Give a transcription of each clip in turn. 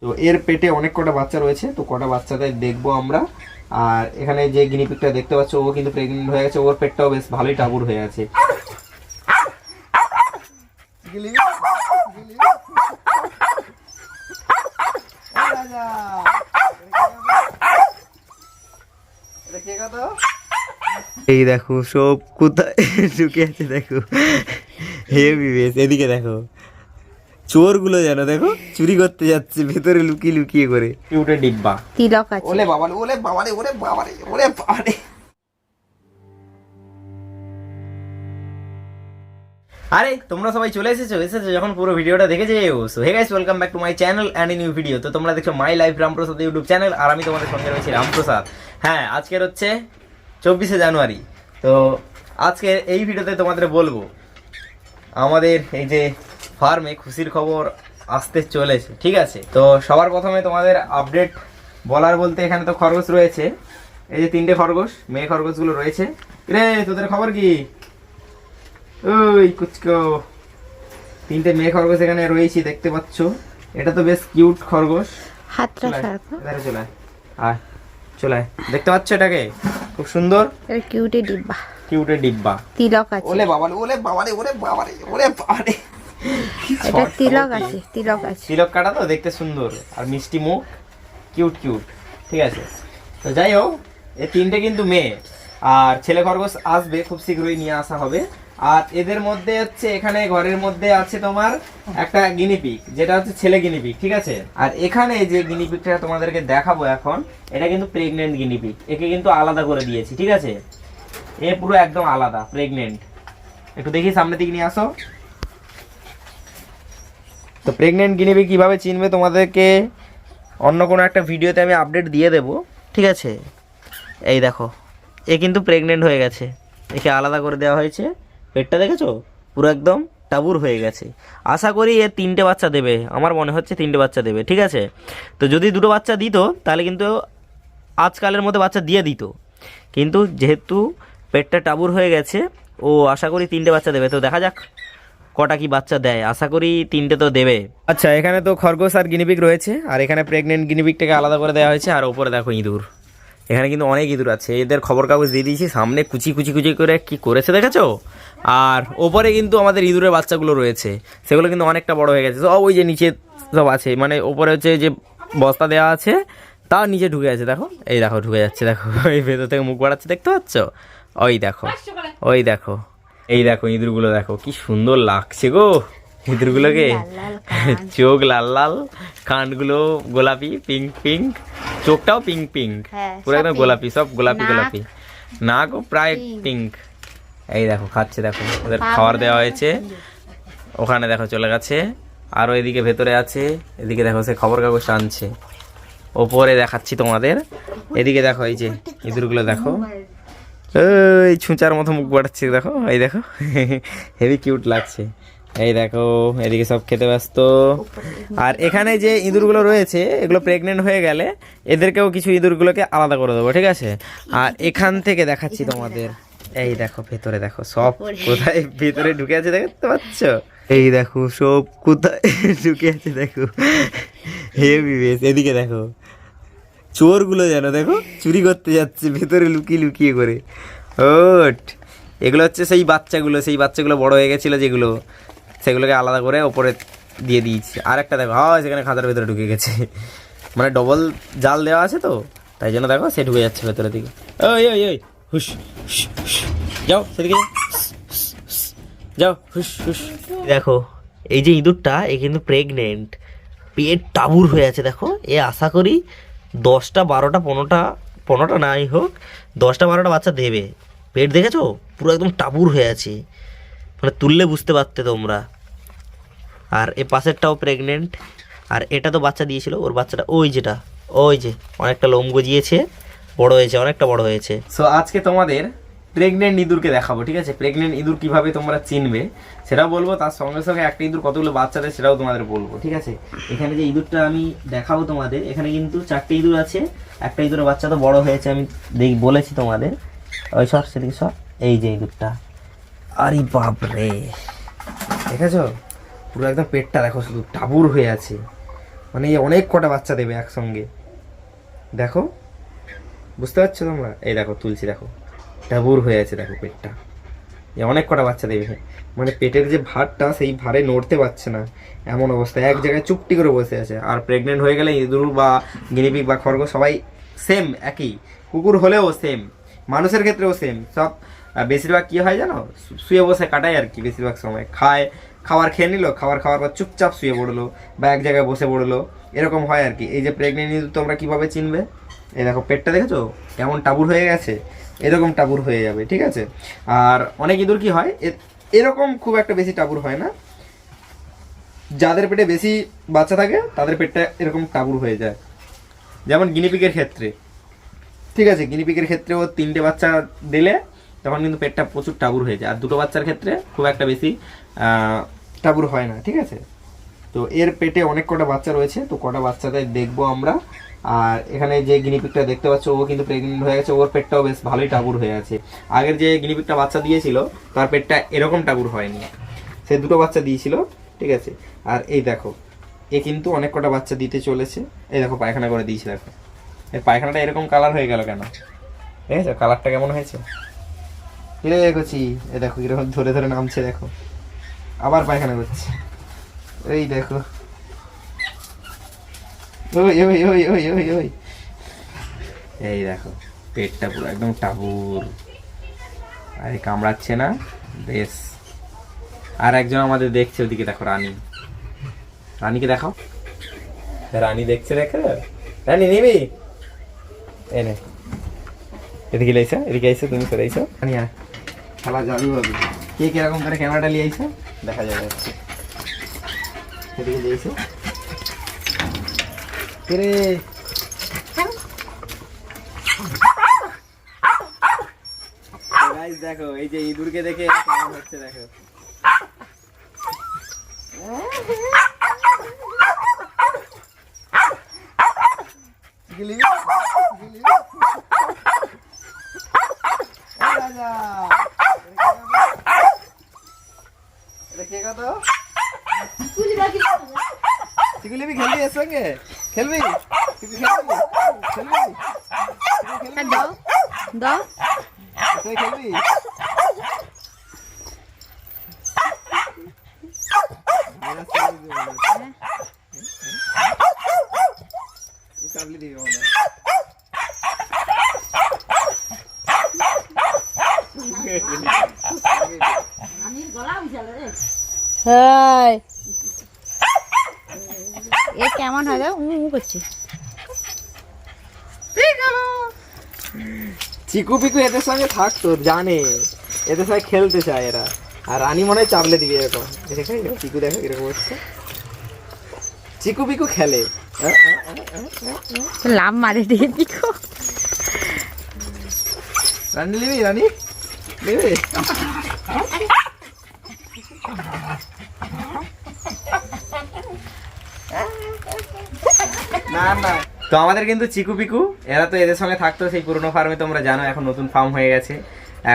তো এর পেটে অনেক কটা বাচ্চা রয়েছে, তো কটা বাচ্চাদের দেখবো আমরা। আর এখানে যে গিনিপিগটা দেখতে পাচ্ছ ও কিন্তু প্রেগনেন্ট হয়ে গেছে, ওর পেটটাও বেশ ভালোই টাবুর হয়ে আছে। এই দেখো সব কোথায় ঢুকে আছে দেখো, হেভি বেশ। এদিকে দেখো চোরগুলো যেন দেখো চুরি করতে যাচ্ছে ভেতরে লুকিয়ে লুকিয়ে করে। কিউটে ডিব্বা তিলক আছে। ওলে বাবারে ওলে বাবারে ওরে বাবারে ওরে বাবারে। আরে তোমরা সবাই চলে এসেছো যখন পুরো ভিডিওটা দেখে যেও। So hey guys, welcome back to my channel and new video. তো তোমরা দেখছো my life Ramprasad YouTube channel, আর আমি তোমাদের সঙ্গে রয়েছি রামপ্রসাদ। হ্যাঁ, আজকের হচ্ছে 24শে জানুয়ারি। তো আজকে এই ভিডিওতে তোমাদের বলবো আমাদের এই যে ফার্মে খুশির খবর আসতে চলেছে, ঠিক আছে। তো সবার প্রথমে তোমাদের আপডেট বলার বলতে এখানে তো খরগোশ রয়েছে, এই যে 3টে খরগোশ, মেয়ে খরগোশগুলো রয়েছে। রে তোদের খবর কি? ওই কুচকো 3টে মেয়ে খরগোশ এখানে রয়েছে দেখতে পাচ্ছ। এটা তো বেশ কিউট খরগোশ। হাতটা ছাড়ো, এধারে চলে আয়, চলে আয়। দেখতে পাচ্ছ এটাকে? খুব সুন্দর এটা কিউটে ডিব্বা। কিউটে ডিব্বা। তিলক আছে। ওলে বাবারে ওলে বাবারে ওরে বাবারে ওরে বাবারে। এটা তিলক আছে, তিলক আছে। তিলক কাটা তো দেখতে সুন্দর আর মিষ্টি মুখ, কিউট কিউট, ঠিক আছে। তো যাই হোক, এই 3টে কিন্তু মেয়ে, আর ছেলে খরগোশ আসবে খুব শীঘ্রই, নিয়ে আসা হবে। আর এদের মধ্যে হচ্ছে এখানে ঘরের মধ্যে আছে তোমার একটা গিনিপিগ, যেটা হচ্ছে ছেলে গিনিপিগ, ঠিক আছে। আর এখানে যে গিনিপিগটা তোমাদেরকে দেখাবো এখন, এটা কিন্তু প্রেগনেন্ট গিনিপিগ। একে কিন্তু আলাদা করে দিয়েছি, ঠিক আছে। এ পুরো একদম আলাদা প্রেগনেন্ট। একটু দেখি সামনের দিকে নিয়ে আসো। তো প্রেগনেন্ট গিনিপিগ কীভাবে চিনবে তোমাদেরকে অন্য কোনো একটা ভিডিওতে আমি আপডেট দিয়ে দেবো, ঠিক আছে। এই দেখো, এ কিন্তু প্রেগনেন্ট হয়ে গেছে, একে আলাদা করে দেওয়া হয়েছে। পেটটা দেখেছো পুরো একদম টাবুর হয়ে গেছে। আশা করি এ 3টে বাচ্চা দেবে, আমার মনে হচ্ছে 3টে বাচ্চা দেবে, ঠিক আছে। তো যদি 2টো বাচ্চা দিত তাহলে কিন্তু আজকালের মধ্যে বাচ্চা দিয়ে দিত, কিন্তু যেহেতু পেটটা টাবুর হয়ে গেছে ও আশা করি 3টে বাচ্চা দেবে। তো দেখা যাক কটা কি বাচ্চা দেয়, আশা করি 3টে তো দেবে। আচ্ছা, এখানে তো খরগোশ আর গিনিপিগ রয়েছে, আর এখানে প্রেগনেন্ট গিনিপিগটাকে আলাদা করে দেওয়া হয়েছে। আর ওপরে দেখো ইঁদুর, এখানে কিন্তু অনেক ইঁদুর আছে। এদের খবর কাগজ দিয়ে দিয়েছি, সামনে কুচি কুচি কুচি করে কি করেছে দেখেছো। আর ওপরে কিন্তু আমাদের ইঁদুরের বাচ্চাগুলো রয়েছে, সেগুলো কিন্তু অনেকটা বড় হয়ে গেছে। সব ওই যে নিচে সব আছে, মানে ওপরে হচ্ছে যে বস্তা দেওয়া আছে তার নিচে ঢুকে আছে, দেখো এই দেখো ঢুকে যাচ্ছে, দেখো এই ভেতর থেকে মুখ বাড়াচ্ছে, দেখতে পাচ্ছ? ওই দেখো, ওই দেখো, এই দেখো ইঁদুরগুলো দেখো কি সুন্দর লাগছে গো ইঁদুরগুলোকে। চোখ লাল লাল, কানগুলো গোলাপি পিঙ্ক পিঙ্ক, চোখটাও পিঙ্ক পিঙ্ক, পুরো একদম গোলাপি, সব গোলাপি গোলাপি, নাকও প্রায় পিঙ্ক। এই দেখো খাচ্ছে, দেখো ওদের খাবার দেওয়া হয়েছে। ওখানে দেখো চলে গেছে, আরও এদিকে ভেতরে আছে। এদিকে দেখো সে খবর কাগজ আনছে, ওপরে দেখাচ্ছি তোমাদের। এদিকে দেখো এই যে ইঁদুরগুলো দেখো, এই ছুঁচার মতো মুখ বাড়াচ্ছে, দেখো এই দেখো হেভি কিউট লাগছে। এই দেখো এদিকে সব খেতে ব্যস্ত। আর এখানে যে ইঁদুরগুলো রয়েছে এগুলো প্রেগনেন্ট হয়ে গেলে এদেরকেও কিছু ইঁদুরগুলোকে আলাদা করে দেবো, ঠিক আছে। আর এখান থেকে দেখাচ্ছি তোমাদের, এই দেখো ভেতরে দেখো সব কোথায় ভেতরে ঢুকে আছে দেখতে পাচ্ছ। এই দেখো সব কোথায় ঢুকে আছে দেখো, হেভি বেশ। এদিকে দেখো চোরগুলো যেন দেখো চুরি করতে যাচ্ছে ভেতরে লুকিয়ে লুকিয়ে করে। ওট, এগুলো হচ্ছে সেই বাচ্চাগুলো বড় হয়ে গেছিলো যেগুলো, সেগুলোকে আলাদা করে ওপরে দিয়ে দিয়েছি। আর একটা দেখো হ্যাঁ সেখানে খাঁচার ভেতরে ঢুকে গেছে, মানে ডবল জাল দেওয়া আছে তো তাই জন্য দেখো সে ঢুকে যাচ্ছে ভেতরের দিকে। ওই ওই ওই হুস হুস হুস, যাও সেদিকে যাও, হুস হুস। দেখো এই যে ইঁদুরটা এ কিন্তু প্রেগনেন্ট, পেট টাবুর হয়ে আছে দেখো। এ আশা করি 10টা 12টা 15টা নাই হোক 10টা 12টা বাচ্চা দেবে। পেট দেখেছো পুরো একদম টাবুর হয়ে আছে, মানে তুললে বুঝতে পারতে তোমরা। আর এ পাশেরটাও প্রেগনেন্ট, আর এটা তো বাচ্চা দিয়েছিল, ওর বাচ্চাটা ওই যেটা, ওই যে অনেকটা লোম গজিয়েছে, বড় হয়েছে, অনেকটা বড় হয়েছে। সো আজকে তোমাদের প্রেগনেন্ট ইঁদুরকে দেখাবো, ঠিক আছে। প্রেগনেন্ট ইঁদুর কিভাবে তোমরা চিনবে সেটাও বলবো, তার সঙ্গে সঙ্গে একটা ইঁদুর কতগুলো বাচ্চা দেয় সেটাও তোমাদের বলবো, ঠিক আছে। এখানে যে ইঁদুরটা আমি দেখাবো তোমাদের, এখানে কিন্তু 4টে ইঁদুর আছে। একটা ইঁদুরের বাচ্চা তো বড় হয়েছে, আমি বলেছি তোমাদের। ওই সর সেদিকে সর, এই যে ইঁদুরটা, আরে বাপরে দেখেছো পুরো একদম পেটটা দেখো শুধু টাবুর হয়ে আছে, মানে অনেক কটা বাচ্চা দেবে একসঙ্গে। দেখো, বুঝতে পারছো তোমরা? এই দেখো তুলছি, দেখো ডাবুর হয়ে আছে, দেখো পেটটা, অনেক কটা বাচ্চা দেবে। মানে পেটের যে ভারটা, সেই ভারে নড়তে পারছে না, এমন অবস্থা, এক জায়গায় চুপটি করে বসে আছে। আর প্রেগনেন্ট হয়ে গেলে ইঁদুর বা গিনিপিগ বা খরগোশ সবাই সেম একই, কুকুর হলেও সেম, মানুষের ক্ষেত্রেও সেম। সব বেশিরভাগ কী হয় জানো, শুয়ে বসে কাটায় আর কি, বেশিরভাগ সময় খাবার খেয়ে নিল, খাওয়ার পর চুপচাপ শুয়ে পড়লো বা এক জায়গায় বসে পড়লো, এরকম হয় আর কি। এই যে প্রেগনেন্ট ইঁদুর তোমরা কীভাবে চিনবে, এই দেখো পেটটা দেখেছো কেমন টাবুর হয়ে গেছে, এরকম টাবুর হয়ে যাবে, ঠিক আছে। আর অনেক ইঁদুর কি হয়, এরকম খুব একটা বেশি টাবুর হয় না, যাদের পেটে বেশি বাচ্চা থাকে তাদের পেটটা এরকম টাবুর হয়ে যায়। যেমন গিনিপিগের ক্ষেত্রে, ঠিক আছে, গিনিপিগের ক্ষেত্রে ও 3টে বাচ্চা দিলে তখন কিন্তু পেটটা প্রচুর টাবুর হয়ে যায়। আর 2টো বাচ্চার ক্ষেত্রে খুব একটা বেশি টাবুর হয় না, ঠিক আছে। তো এর পেটে অনেক কটা বাচ্চা রয়েছে, তো কটা বাচ্চাদের দেখবো আমরা। আর এখানে যে গিনিপিগটা দেখতে পাচ্ছ, ও কিন্তু প্রেগনেন্ট হয়ে গেছে, ওর পেটটাও বেশ ভালোই টাবুর হয়ে আছে। আগের যে গিনিপিগটা বাচ্চা দিয়েছিল তার পেটটা এরকম টাবুর হয়নি, সে 2টো বাচ্চা দিয়েছিল, ঠিক আছে। আর এই দেখো, এ কিন্তু অনেক কটা বাচ্চা দিতে চলেছে। এই দেখো পায়খানা করে দিয়েছে, দেখো এর পায়খানাটা এরকম কালার হয়ে গেল কেন, ঠিক আছে, কালারটা কেমন হয়েছে কিরে দেখছি। এ দেখো কিরকম ধরে ধরে নামছে, দেখো আবার পায়খানা করছে, এই দেখো, ওই ওই ওই ওই ওই ওই, এই দেখো পেটটা পুরো একদম টাবুর, আরে কামড়াচ্ছে না, বেশ। আর একজন আমাদের দেখছে ওদিকে, দেখো রানী, রানীকে দেখাও, রানী দেখছে, দেখো রানী নিবি, এনে এদিকে লাইছো, এদিকে আইসো, তুমি সরে আইসো, রানী আয়, খেলা জাদু হবে। কে কিরকম করে ক্যামেরাটা নিয়ে আইসো দেখা যাবে, এদিকে যাইছো রে, গাইস দেখো এই যে ইঁদুরকে দেখে কেমন হচ্ছে, দেখো খেলবি এর সঙ্গে, খেলবি দাও দাও, খেলবি, চাবলি দিবি মনে হয়। এ কেমন হয় দাও, করছি। চিকু পিকু এদের সঙ্গে থাকতো, জানে এদের সঙ্গে খেলতে চায় এরা। আর রানী মনে হয় চাপলে দিবি এরকম, দেখে চিকু দেখো এরকম হচ্ছে, চিকু পিকু খেলে, লাভ মারে দিয়ে দিকো। রানী নিবি, রানী নিবি, না না। তো আমাদের কিন্তু চিকু পিকু এরা তো এদের সঙ্গে থাকতো সেই পুরনো ফার্মে, তোমরা জানো এখন নতুন ফার্ম হয়ে গেছে,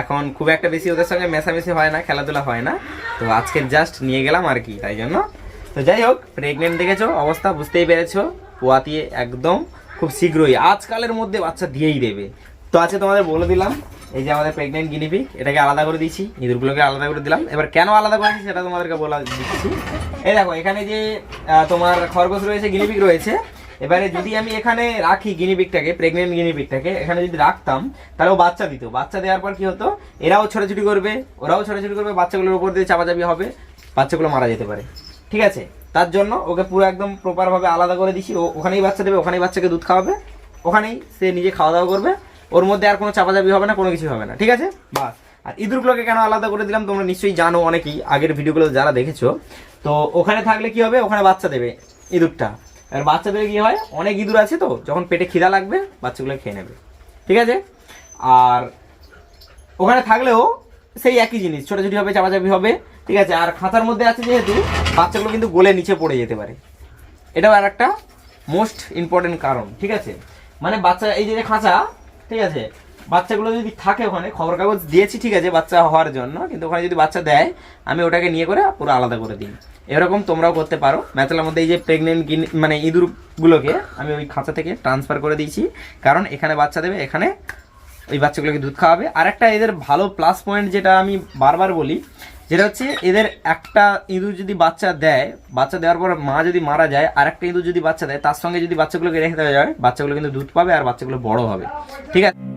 এখন খুব একটা বেশি ওদের সঙ্গে মেশামেশি হয় না, খেলাধুলা হয় না। তো আজকে জাস্ট নিয়ে গেলাম আর কি, তাই জন্য। তো যাই হোক, প্রেগনেন্ট দেখেছো অবস্থা, বুঝতেই পেরেছো, পোয়াতিয়ে একদম খুব শীঘ্রই আজকালের মধ্যে বাচ্চা দিয়েই দেবে। তো আজকে তোমাদের বলে দিলাম, এই যে আমাদের প্রেগনেন্ট গিনিপিগ, এটাকে আলাদা করে দিয়েছি, ইঁদুরগুলোকে আলাদা করে দিলাম। এবার কেন আলাদা করেছি সেটা তোমাদেরকে বলা দিচ্ছি। এই দেখো এখানে যে তোমার খরগোশ রয়েছে, গিনিপিগ রয়েছে, এবারে যদি আমি এখানে রাখি গিনিপিগটাকে, প্রেগনেন্ট গিনিপিগটাকে এখানে যদি রাখতাম, তাহলে ও বাচ্চা দিত, বাচ্চা দেওয়ার পর কি হতো, এরাও ছোটাছুটি করবে, ওরাও ছোটাছুটি করবে, বাচ্চাগুলোর উপর দিয়ে চাপাচাপি হবে, বাচ্চাগুলো মারা যেতে পারে, ঠিক আছে। তার জন্য ওকে পুরো একদম প্রপারভাবে আলাদা করে দিছি, ও ওখানেই বাচ্চা দেবে, ওখানেই বাচ্চাকে দুধ খাওয়াবে, ওখানেই সে নিজে খাওয়া দাওয়া করবে, ওর মধ্যে আর কোনো চাপাচাপি হবে না, কোনো কিছু হবে না, ঠিক আছে, বাস। আর ইঁদুরগুলোকে কেন আলাদা করে দিলাম তোমরা নিশ্চয়ই জানো, অনেকেই আগের ভিডিওগুলো যারা দেখেছো। তো ওখানে থাকলে কি হবে, ওখানে বাচ্চা দেবে ইঁদুরটা, আর বাচ্চা দেবে কি হয়, অনেক ইঁদুর আছে, তো যখন পেটে খিদা লাগবে বাচ্চাগুলো খেয়ে নেবে, ঠিক আছে। আর ওখানে থাকলেও সেই একই জিনিস, ছোটাছুটি হবে, চাপাচাপি হবে, ঠিক আছে। আর খাঁচার মধ্যে আছে যেহেতু, বাচ্চাগুলো কিন্তু গলে নিচে পড়ে যেতে পারে, এটাও আর একটা মোস্ট ইম্পর্টেন্ট কারণ, ঠিক আছে। মানে বাচ্চা এই যে খাঁচা, ঠিক আছে, বাচ্চাগুলো যদি থাকে ওখানে, খবর কাগজ দিয়েছি ঠিক আছে বাচ্চা হওয়ার জন্য, কিন্তু ওখানে যদি বাচ্চা দেয় আমি ওটাকে নিয়ে করে পুরো আলাদা করে দিই, এরকম তোমরাও করতে পারো। ম্যাচেলার মধ্যে এই যে প্রেগনেন্ট মানে ইঁদুরগুলোকে আমি ওই খাঁচা থেকে ট্রান্সফার করে দিয়েছি, কারণ এখানে বাচ্চা দেবে, এখানে ওই বাচ্চাগুলোকে দুধ খাওয়াবে। আর একটা এদের ভালো প্লাস পয়েন্ট যেটা আমি বারবার বলি, যেটা হচ্ছে এদের একটা ইঁদুর যদি বাচ্চা দেয়, বাচ্চা দেওয়ার পর মা যদি মারা যায়, আর একটা ইঁদুর যদি বাচ্চা দেয়, তার সঙ্গে যদি বাচ্চাগুলোকে রেখে দেওয়া যায়, বাচ্চাগুলো কিন্তু দুধ পাবে আর বাচ্চাগুলো বড় হবে। ঠিক আছে।